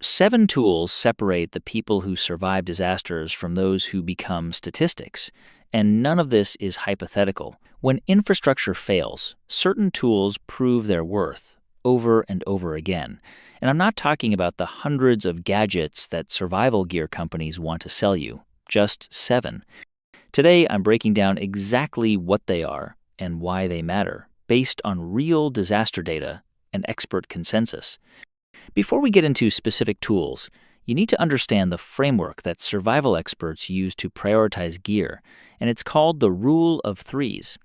7 tools separate the people who survive disasters from those who become statistics, and none of this is hypothetical. When infrastructure fails, certain tools prove their worth over and over again. And I'm not talking about the hundreds of gadgets that survival gear companies want to sell you, just 7. Today, I'm breaking down exactly what they are and why they matter, based on real disaster data and expert consensus. Before we get into specific tools, you need to understand the framework that survival experts use to prioritize gear, and it's called the Rule of Threes.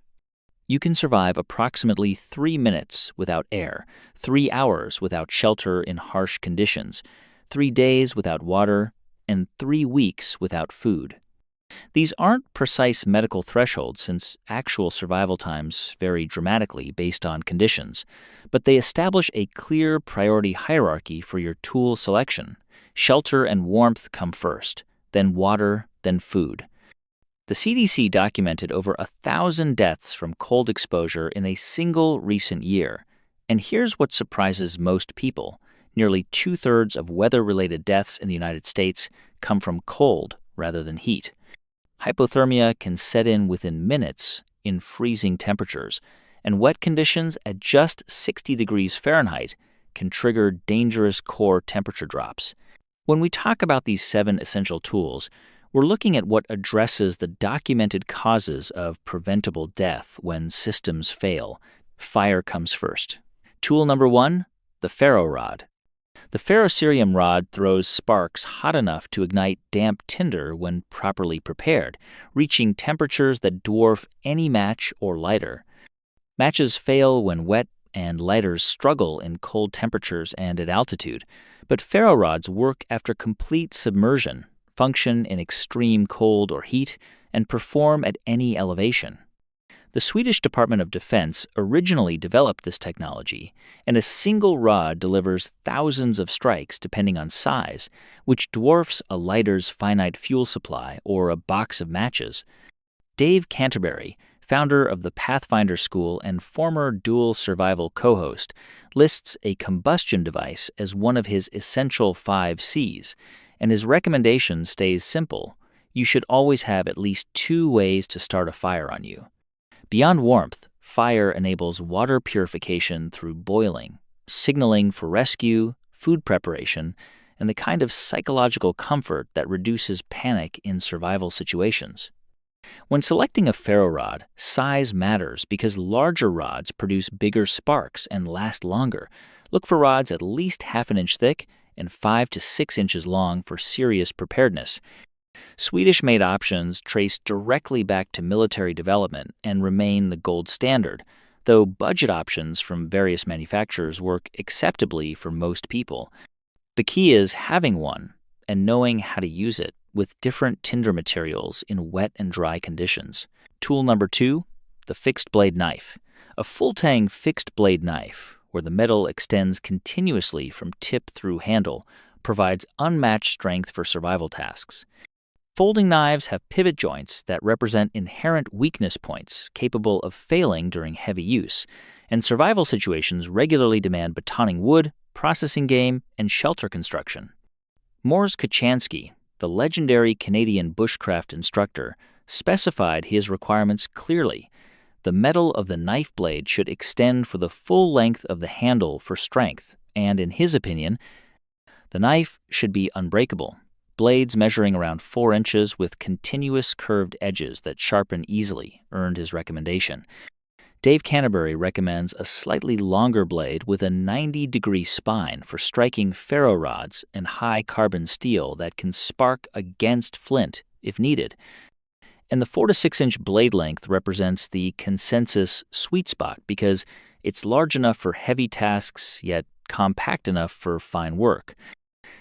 You can survive approximately 3 minutes without air, 3 hours without shelter in harsh conditions, 3 days without water, and 3 weeks without food. These aren't precise medical thresholds since actual survival times vary dramatically based on conditions, but they establish a clear priority hierarchy for your tool selection. Shelter and warmth come first, then water, then food. The CDC documented over 1,000 deaths from cold exposure in a single recent year. And here's what surprises most people. Nearly 2/3 of weather-related deaths in the United States come from cold rather than heat. Hypothermia can set in within minutes in freezing temperatures, and wet conditions at just 60 degrees Fahrenheit can trigger dangerous core temperature drops. When we talk about these 7 essential tools, we're looking at what addresses the documented causes of preventable death when systems fail. Fire comes first. Tool number 1, the ferro rod. The ferrocerium rod throws sparks hot enough to ignite damp tinder when properly prepared, reaching temperatures that dwarf any match or lighter. Matches fail when wet, and lighters struggle in cold temperatures and at altitude, but ferro rods work after complete submersion, function in extreme cold or heat, and perform at any elevation. The Swedish Department of Defense originally developed this technology, and a single rod delivers thousands of strikes depending on size, which dwarfs a lighter's finite fuel supply or a box of matches. Dave Canterbury, founder of the Pathfinder School and former Dual Survival co-host, lists a combustion device as one of his essential 5 C's, and his recommendation stays simple. You should always have at least 2 ways to start a fire on you. Beyond warmth, fire enables water purification through boiling, signaling for rescue, food preparation, and the kind of psychological comfort that reduces panic in survival situations. When selecting a ferro rod, size matters because larger rods produce bigger sparks and last longer. Look for rods at least half an inch thick and 5 to 6 inches long for serious preparedness. Swedish-made options trace directly back to military development and remain the gold standard, though budget options from various manufacturers work acceptably for most people. The key is having one and knowing how to use it with different tinder materials in wet and dry conditions. Tool number 2, the fixed blade knife. A full-tang fixed blade knife, where the metal extends continuously from tip through handle, provides unmatched strength for survival tasks. Folding knives have pivot joints that represent inherent weakness points capable of failing during heavy use, and survival situations regularly demand batoning wood, processing game, and shelter construction. Mors Kochanski, the legendary Canadian bushcraft instructor, specified his requirements clearly. The metal of the knife blade should extend for the full length of the handle for strength, and in his opinion, the knife should be unbreakable. Blades measuring around 4 inches with continuous curved edges that sharpen easily earned his recommendation. Dave Canterbury recommends a slightly longer blade with a 90-degree spine for striking ferro rods and high-carbon steel that can spark against flint if needed. And the 4 to 6 inch blade length represents the consensus sweet spot because it's large enough for heavy tasks yet compact enough for fine work.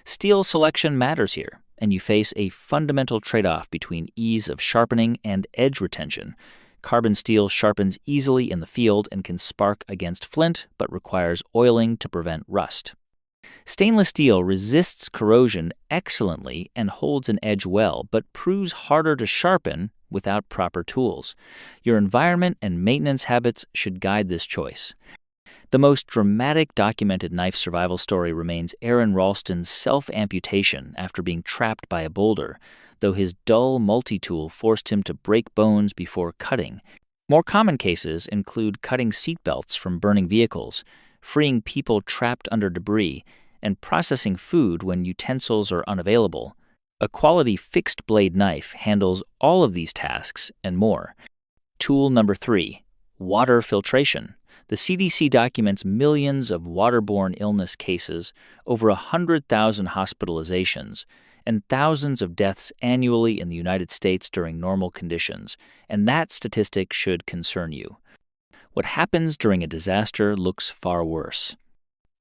Steel selection matters here, and you face a fundamental trade-off between ease of sharpening and edge retention. Carbon steel sharpens easily in the field and can spark against flint, but requires oiling to prevent rust. Stainless steel resists corrosion excellently and holds an edge well, but proves harder to sharpen without proper tools. Your environment and maintenance habits should guide this choice. The most dramatic documented knife survival story remains Aaron Ralston's self-amputation after being trapped by a boulder, though his dull multi-tool forced him to break bones before cutting. More common cases include cutting seatbelts from burning vehicles, freeing people trapped under debris, and processing food when utensils are unavailable. A quality fixed-blade knife handles all of these tasks and more. Tool number 3, water filtration. The CDC documents millions of waterborne illness cases, over 100,000 hospitalizations, and thousands of deaths annually in the United States during normal conditions, and that statistic should concern you. What happens during a disaster looks far worse.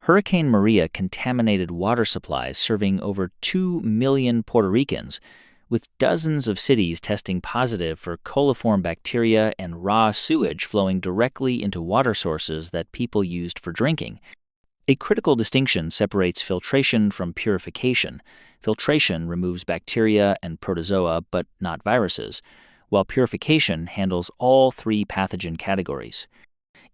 Hurricane Maria contaminated water supplies serving over 2 million Puerto Ricans, with dozens of cities testing positive for coliform bacteria and raw sewage flowing directly into water sources that people used for drinking. A critical distinction separates filtration from purification. Filtration removes bacteria and protozoa, but not viruses, while purification handles all 3 pathogen categories.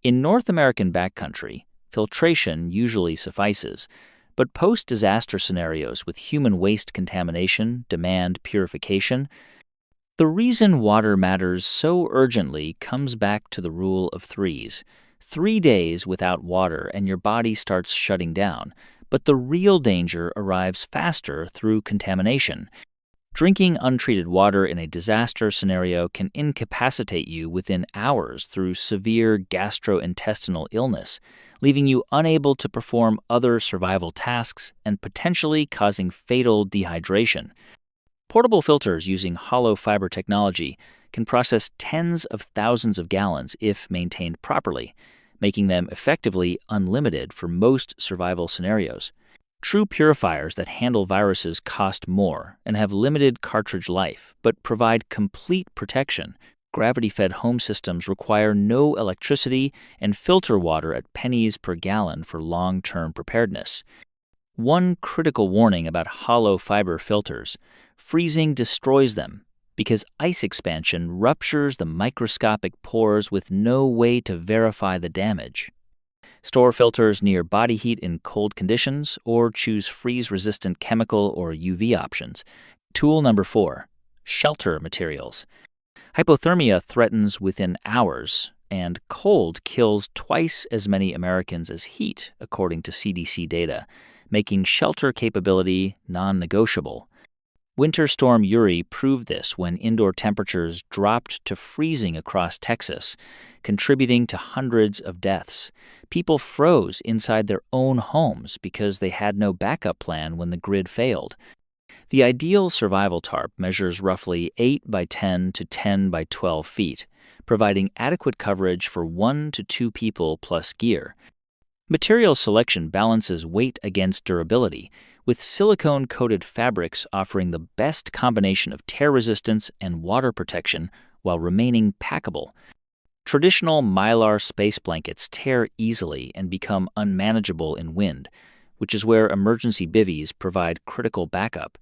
In North American backcountry, filtration usually suffices, but post-disaster scenarios with human waste contamination demand purification. The reason water matters so urgently comes back to the rule of 3s. 3 days without water and your body starts shutting down, but the real danger arrives faster through contamination. Drinking untreated water in a disaster scenario can incapacitate you within hours through severe gastrointestinal illness, leaving you unable to perform other survival tasks and potentially causing fatal dehydration. Portable filters using hollow fiber technology can process tens of thousands of gallons if maintained properly, making them effectively unlimited for most survival scenarios. True purifiers that handle viruses cost more and have limited cartridge life, but provide complete protection. Gravity-fed home systems require no electricity and filter water at pennies per gallon for long-term preparedness. One critical warning about hollow fiber filters: freezing destroys them because ice expansion ruptures the microscopic pores with no way to verify the damage. Store filters near body heat in cold conditions or choose freeze-resistant chemical or UV options. Tool number 4, shelter materials. Hypothermia threatens within hours, and cold kills twice as many Americans as heat, according to CDC data, making shelter capability non-negotiable. Winter Storm Uri proved this when indoor temperatures dropped to freezing across Texas, contributing to hundreds of deaths. People froze inside their own homes because they had no backup plan when the grid failed. The ideal survival tarp measures roughly 8 by 10 to 10 by 12 feet, providing adequate coverage for 1 to 2 people plus gear. Material selection balances weight against durability, with silicone-coated fabrics offering the best combination of tear resistance and water protection while remaining packable. Traditional mylar space blankets tear easily and become unmanageable in wind, which is where emergency bivvies provide critical backup.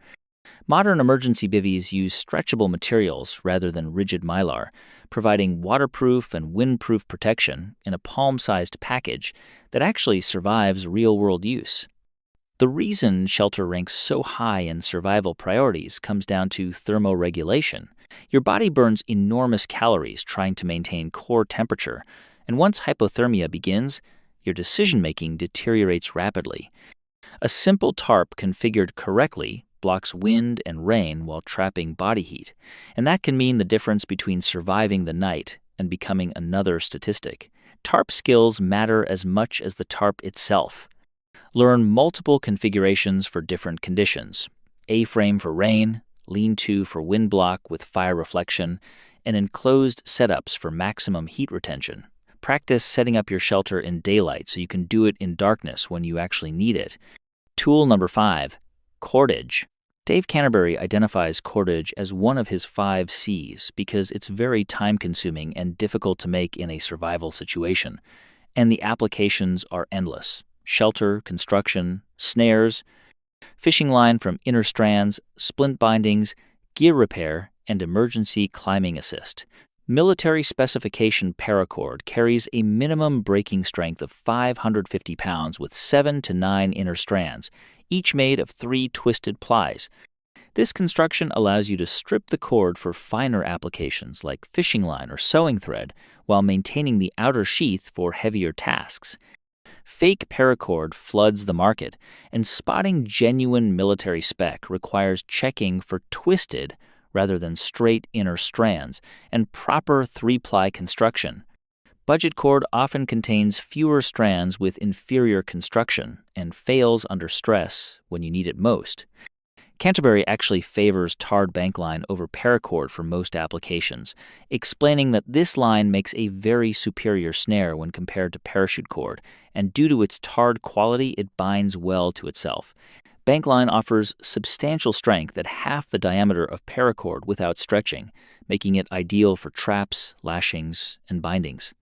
Modern emergency bivvies use stretchable materials rather than rigid mylar, providing waterproof and windproof protection in a palm-sized package that actually survives real-world use. The reason shelter ranks so high in survival priorities comes down to thermoregulation. Your body burns enormous calories trying to maintain core temperature, and once hypothermia begins, your decision-making deteriorates rapidly. A simple tarp configured correctly blocks wind and rain while trapping body heat, and that can mean the difference between surviving the night and becoming another statistic. Tarp skills matter as much as the tarp itself. Learn multiple configurations for different conditions: A-frame for rain, lean-to for wind block with fire reflection, and enclosed setups for maximum heat retention. Practice setting up your shelter in daylight so you can do it in darkness when you actually need it. Tool number 5, cordage. Dave Canterbury identifies cordage as one of his 5 C's because it's very time-consuming and difficult to make in a survival situation, and the applications are endless: shelter, construction, snares, fishing line from inner strands, splint bindings, gear repair, and emergency climbing assist. Military specification paracord carries a minimum breaking strength of 550 pounds with 7 to 9 inner strands, each made of 3 twisted plies. This construction allows you to strip the cord for finer applications like fishing line or sewing thread while maintaining the outer sheath for heavier tasks. Fake paracord floods the market, and spotting genuine military spec requires checking for twisted rather than straight inner strands and proper 3-ply construction. Budget cord often contains fewer strands with inferior construction and fails under stress when you need it most. Canterbury actually favors tarred bank line over paracord for most applications, explaining that this line makes a very superior snare when compared to parachute cord, and due to its tarred quality, it binds well to itself. Bankline offers substantial strength at half the diameter of paracord without stretching, making it ideal for traps, lashings, and bindings.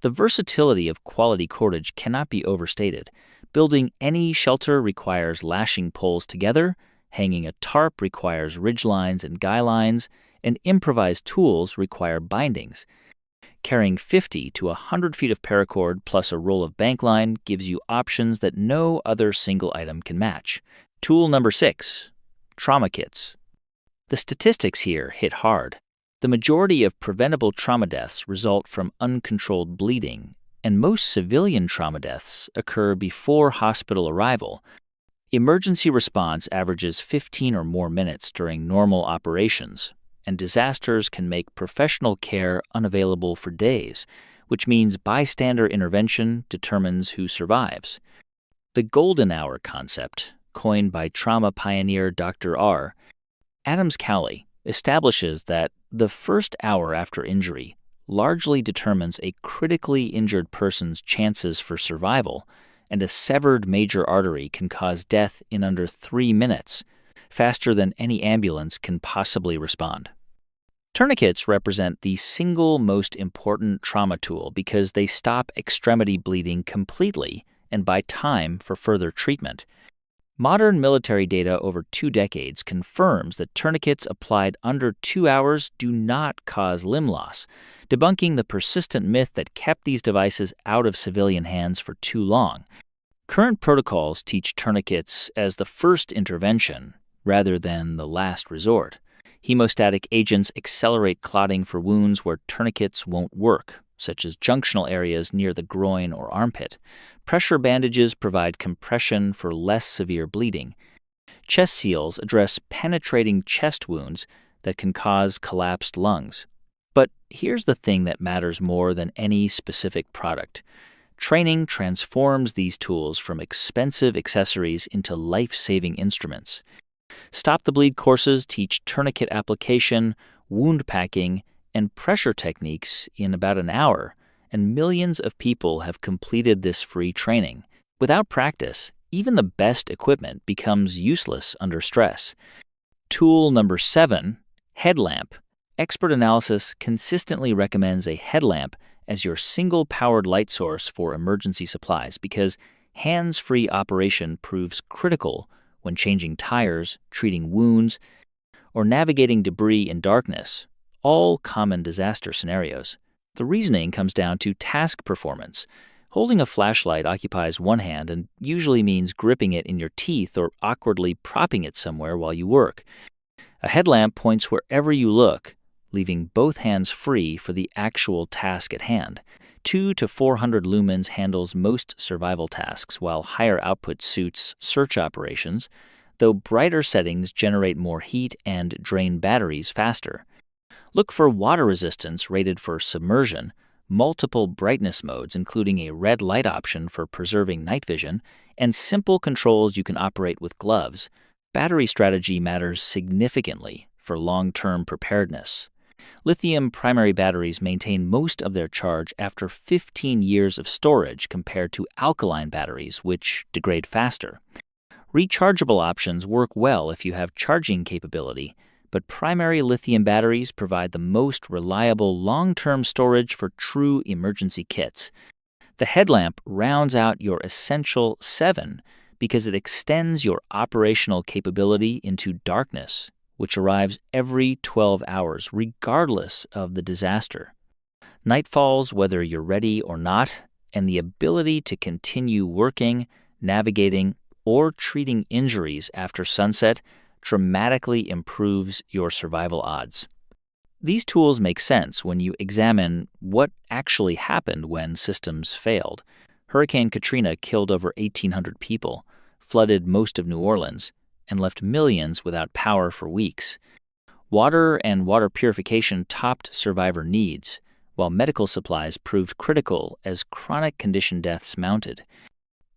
The versatility of quality cordage cannot be overstated. Building any shelter requires lashing poles together, hanging a tarp requires ridge lines and guy lines, and improvised tools require bindings. Carrying 50 to 100 feet of paracord plus a roll of bankline gives you options that no other single item can match. Tool number 6, trauma kits. The statistics here hit hard. The majority of preventable trauma deaths result from uncontrolled bleeding, and most civilian trauma deaths occur before hospital arrival. Emergency response averages 15 or more minutes during normal operations, and disasters can make professional care unavailable for days, which means bystander intervention determines who survives. The golden hour concept, coined by trauma pioneer Dr. R. Adams Cowley, establishes that the first hour after injury largely determines a critically injured person's chances for survival, and a severed major artery can cause death in under 3 minutes, faster than any ambulance can possibly respond. Tourniquets represent the single most important trauma tool because they stop extremity bleeding completely and buy time for further treatment. Modern military data over 2 decades confirms that tourniquets applied under 2 hours do not cause limb loss, debunking the persistent myth that kept these devices out of civilian hands for too long. Current protocols teach tourniquets as the first intervention rather than the last resort. Hemostatic agents accelerate clotting for wounds where tourniquets won't work, such as junctional areas near the groin or armpit. Pressure bandages provide compression for less severe bleeding. Chest seals address penetrating chest wounds that can cause collapsed lungs. But here's the thing that matters more than any specific product. Training transforms these tools from expensive accessories into life-saving instruments. Stop the Bleed courses teach tourniquet application, wound packing, and pressure techniques in about an hour, and millions of people have completed this free training. Without practice, even the best equipment becomes useless under stress. Tool number 7, headlamp. Expert analysis consistently recommends a headlamp as your single-powered light source for emergency supplies because hands-free operation proves critical when changing tires, treating wounds, or navigating debris in darkness, all common disaster scenarios. The reasoning comes down to task performance. Holding a flashlight occupies one hand and usually means gripping it in your teeth or awkwardly propping it somewhere while you work. A headlamp points wherever you look, leaving both hands free for the actual task at hand. 200 to 400 lumens handles most survival tasks, while higher output suits search operations, though brighter settings generate more heat and drain batteries faster. Look for water resistance rated for submersion, multiple brightness modes including a red light option for preserving night vision, and simple controls you can operate with gloves. Battery strategy matters significantly for long-term preparedness. Lithium primary batteries maintain most of their charge after 15 years of storage compared to alkaline batteries, which degrade faster. Rechargeable options work well if you have charging capability, but primary lithium batteries provide the most reliable long-term storage for true emergency kits. The headlamp rounds out your essential 7 because it extends your operational capability into darkness which arrives every 12 hours, regardless of the disaster. Night falls whether you're ready or not, and the ability to continue working, navigating, or treating injuries after sunset dramatically improves your survival odds. These tools make sense when you examine what actually happened when systems failed. Hurricane Katrina killed over 1,800 people, flooded most of New Orleans, and left millions without power for weeks. Water and water purification topped survivor needs, while medical supplies proved critical as chronic condition deaths mounted.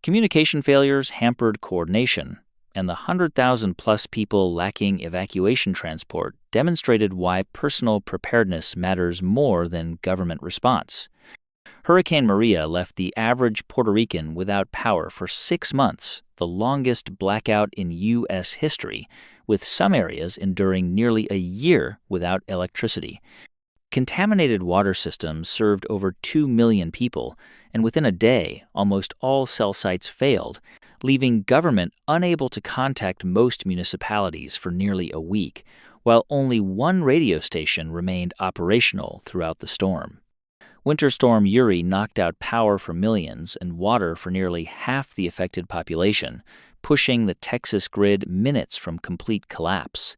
Communication failures hampered coordination, and the 100,000-plus people lacking evacuation transport demonstrated why personal preparedness matters more than government response. Hurricane Maria left the average Puerto Rican without power for 6 months, the longest blackout in U.S. history, with some areas enduring nearly a year without electricity. Contaminated water systems served over 2 million people, and within a day, almost all cell sites failed, leaving government unable to contact most municipalities for nearly a week, while only one radio station remained operational throughout the storm. Winter Storm Uri knocked out power for millions and water for nearly half the affected population, pushing the Texas grid minutes from complete collapse.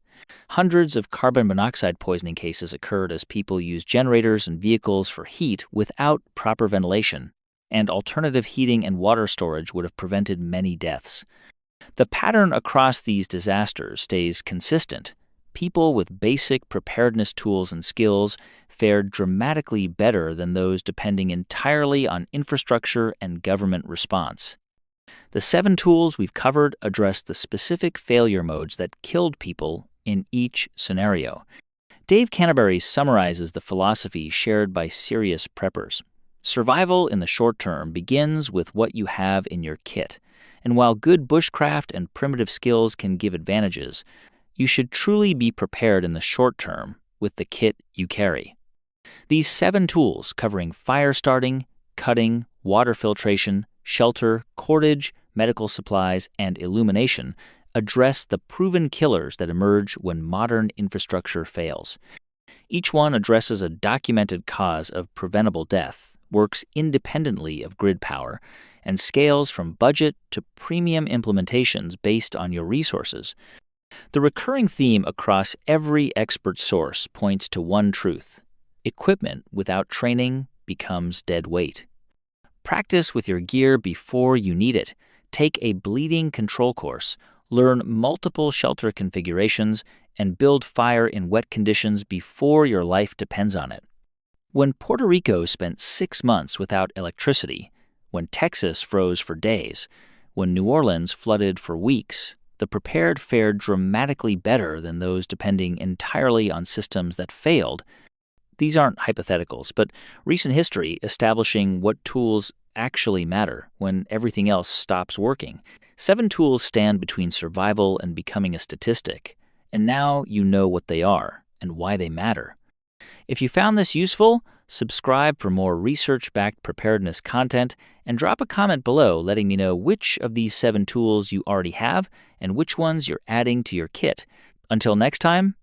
Hundreds of carbon monoxide poisoning cases occurred as people used generators and vehicles for heat without proper ventilation, and alternative heating and water storage would have prevented many deaths. The pattern across these disasters stays consistent. People with basic preparedness tools and skills fared dramatically better than those depending entirely on infrastructure and government response. The 7 tools we've covered address the specific failure modes that killed people in each scenario. Dave Canterbury summarizes the philosophy shared by serious preppers. Survival in the short term begins with what you have in your kit, and while good bushcraft and primitive skills can give advantages, you should truly be prepared in the short term with the kit you carry. These 7 tools, covering fire starting, cutting, water filtration, shelter, cordage, medical supplies, and illumination, address the proven killers that emerge when modern infrastructure fails. Each one addresses a documented cause of preventable death, works independently of grid power, and scales from budget to premium implementations based on your resources. The recurring theme across every expert source points to one truth: equipment without training becomes dead weight. Practice with your gear before you need it. Take a bleeding control course, learn multiple shelter configurations, and build fire in wet conditions before your life depends on it. When Puerto Rico spent 6 months without electricity, when Texas froze for days, when New Orleans flooded for weeks, the prepared fared dramatically better than those depending entirely on systems that failed. These aren't hypotheticals, but recent history establishing what tools actually matter when everything else stops working. 7 tools stand between survival and becoming a statistic, and now you know what they are and why they matter. If you found this useful, subscribe for more research-backed preparedness content, and drop a comment below letting me know which of these 7 tools you already have and which ones you're adding to your kit. Until next time,